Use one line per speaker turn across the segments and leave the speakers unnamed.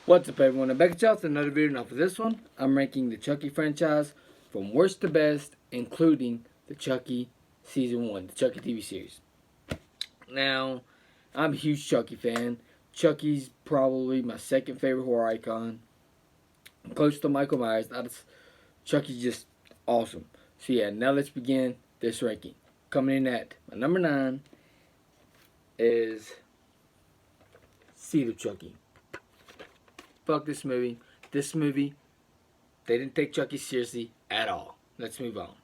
What's up, everyone? I'm back at y'all with another video. Now for this one, I'm ranking the Chucky franchise from worst to best, including the Chucky Season 1, the Chucky TV series. Now, I'm a huge Chucky fan. Chucky's probably my second favorite horror icon. Close to Michael Myers. Chucky's just awesome. So yeah, now let's begin this ranking. Coming in at my number 9 is Seed of Chucky. Fuck this movie. This movie, they didn't take Chucky seriously at all. Let's move on.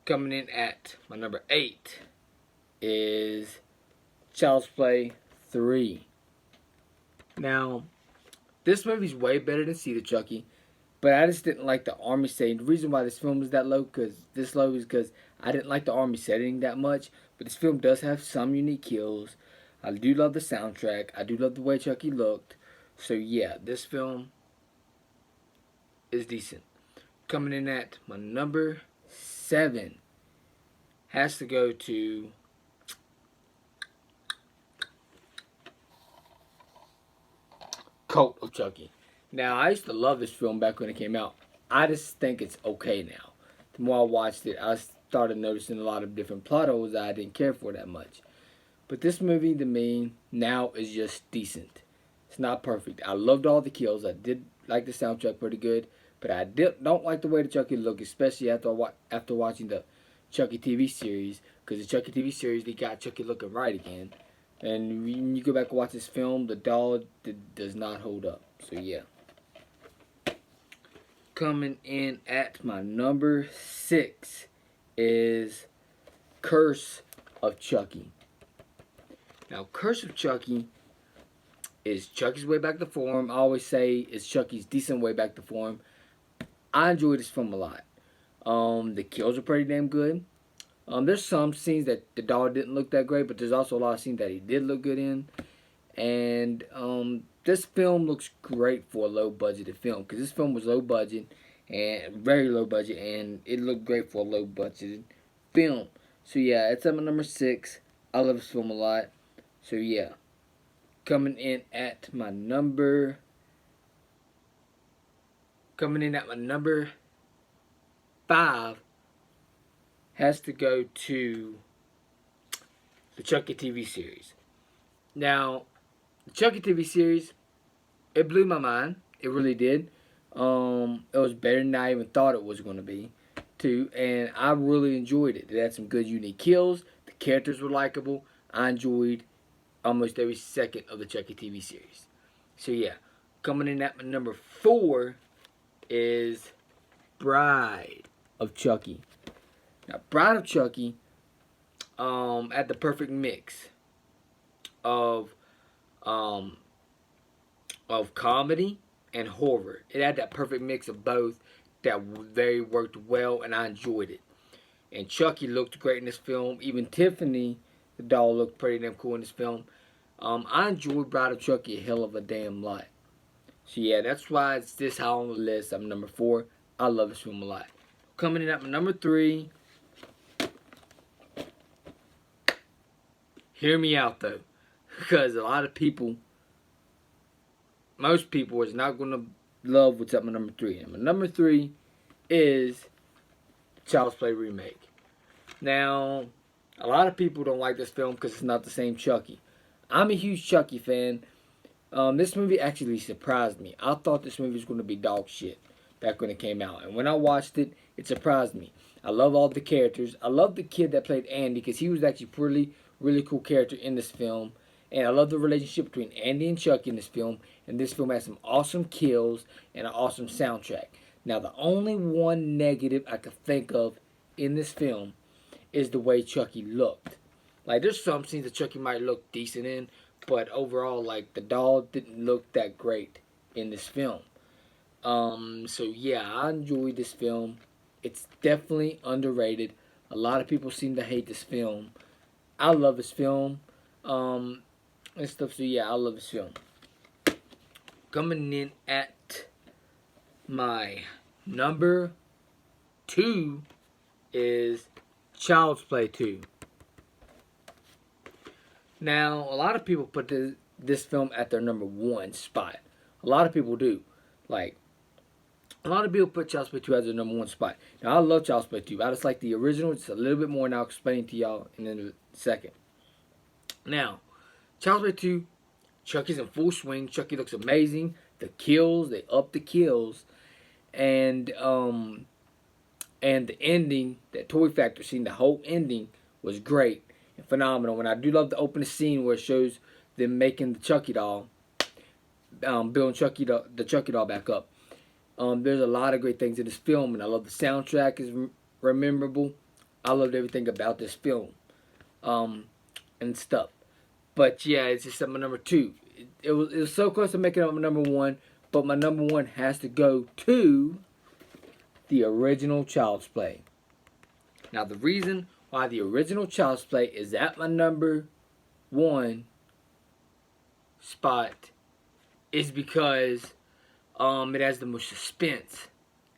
Coming in at my number 8 is Child's Play 3. Now, this movie's way better than Seed of Chucky, but I just didn't like the army setting. The reason why this film is that low, is because I didn't like the army setting that much, but this film does have some unique kills. I do love the soundtrack. I do love the way Chucky looked. So yeah, this film is decent. Coming in at my number 7 has to go to Cult of Chucky. Now, I used to love this film back when it came out. I just think it's okay now. The more I watched it, I started noticing a lot of different plot holes that I didn't care for that much. But this movie, to me, now is just decent. It's not perfect. I loved all the kills. I did like the soundtrack pretty good, but I don't like the way the Chucky look, especially after watching the Chucky TV series. Because the Chucky TV series, they got Chucky looking right again. And when you go back and watch this film, the doll does not hold up. So yeah. Coming in at my number 6 is Curse of Chucky. Now, Curse of Chucky is Chucky's way back to form. I always say it's Chucky's decent way back to form. I enjoyed this film a lot. The kills are pretty damn good. There's some scenes that the doll didn't look that great, but there's also a lot of scenes that he did look good in. And this film looks great for a low budgeted film, because this film was low budget and very low budget, and it looked great for a low budgeted film. So yeah, it's at my number 6. I love this film a lot. So yeah. Coming in at my number 5 has to go to the Chucky TV series. Now, the Chucky TV series, it blew my mind. It really did. It was better than I even thought it was going to be, too. And I really enjoyed it. It had some good, unique kills. The characters were likable. I enjoyed almost every second of the Chucky TV series. So yeah, coming in at my number 4 is Bride of Chucky. Now, Bride of Chucky had the perfect mix of comedy and horror. It had that perfect mix of both that very worked well, and I enjoyed it. And Chucky looked great in this film. Even Tiffany, the doll, looked pretty damn cool in this film. I enjoyed Bride of Chucky a hell of a damn lot. So yeah, that's why it's this high on the list. I'm number 4. I love this film a lot. Coming in at my number 3. Hear me out though, because a lot of people, most people, is not gonna love what's at my number 3. And my number 3 is Child's Play Remake. Now, a lot of people don't like this film because it's not the same Chucky. I'm a huge Chucky fan. This movie actually surprised me. I thought this movie was going to be dog shit back when it came out. And when I watched it, it surprised me. I love all the characters. I love the kid that played Andy, because he was actually really cool character in this film. And I love the relationship between Andy and Chucky in this film. And this film has some awesome kills and an awesome soundtrack. Now, the only one negative I could think of in this film is the way Chucky looked. Like, there's some scenes that Chucky might look decent in, but overall, like, the doll didn't look that great in this film. So yeah, I enjoyed this film. It's definitely underrated. A lot of people seem to hate this film. I love this film, and stuff. So yeah, I love this film. Coming in at my number 2 is Child's Play 2. Now, a lot of people put this film at their number 1 spot. A lot of people do. Like, a lot of people put Child's Play 2 as their number one spot. Now, I love Child's Play 2. I just like the original. It's a little bit more, and I'll explain to y'all in a second. Now, Child's Play 2, Chucky's in full swing. Chucky looks amazing. The kills, they up the kills. And the ending, that Toy Factory scene, the whole ending was great and phenomenal. And I do love the opening scene where it shows them making the Chucky doll, building the Chucky doll back up. There's a lot of great things in this film, and I love the soundtrack is memorable. I loved everything about this film, and stuff. But yeah, it's just my number 2. It was so close to making it my number 1, but my number 1 has to go to the original Child's Play. Now, the reason why the original Child's Play is at my number 1 spot is because it has the most suspense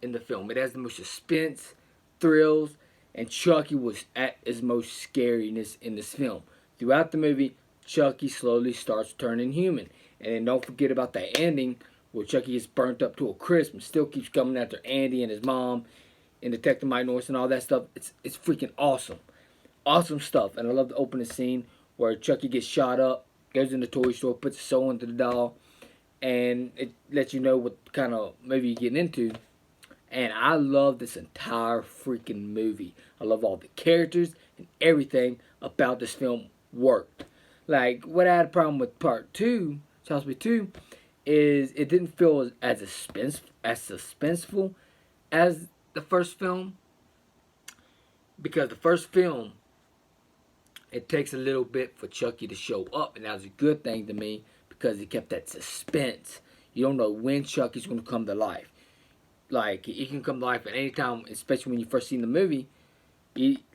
in the film. It has the most suspense, thrills, and Chucky was at his most scariness in this film. Throughout the movie, Chucky slowly starts turning human. And then don't forget about the ending where Chucky gets burnt up to a crisp and still keeps coming after Andy and his mom and Detective Mike Norris and all that stuff. It's freaking awesome. Awesome stuff. And I love the opening scene where Chucky gets shot up, goes in the toy store, puts a soul into the doll, and it lets you know what kind of movie you're getting into. And I love this entire freaking movie. I love all the characters and everything about this film worked. Like, what I had a problem with part 2, Child's Play 2, is it didn't feel as suspenseful as the first film. Because the first film, it takes a little bit for Chucky to show up, and that was a good thing to me because it kept that suspense. You don't know when Chucky's going to come to life. Like, he can come to life at any time, especially when you first see the movie.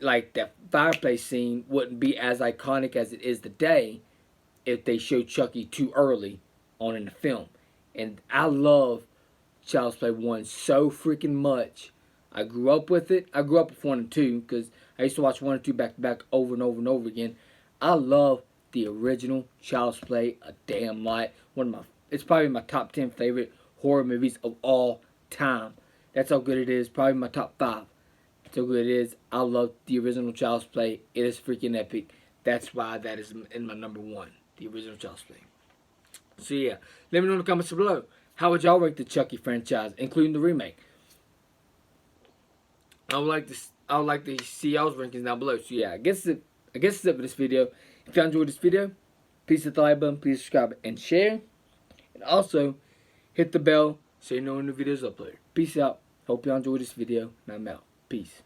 Like, that fireplace scene wouldn't be as iconic as it is today if they showed Chucky too early on in the film. And I love Child's Play 1 so freaking much. I grew up with it. I grew up with 1 and 2 because I used to watch 1 and 2 back to back over and over and over again. I love the original Child's Play a damn lot. It's probably my top 10 favorite horror movies of all time. That's how good it is. Probably my top 5. That's how good it is. I love the original Child's Play. It is freaking epic. That's why that is in my number 1. The original Child's Play. So yeah, let me know in the comments below. How would y'all rate the Chucky franchise, including the remake? I would like to see y'all's rankings down below. So yeah, I guess it's it for this video. If y'all enjoyed this video, please hit the like button, please subscribe and share. And also, hit the bell so you know when the videos uploaded. Peace out. Hope y'all enjoyed this video, and I'm out. Peace.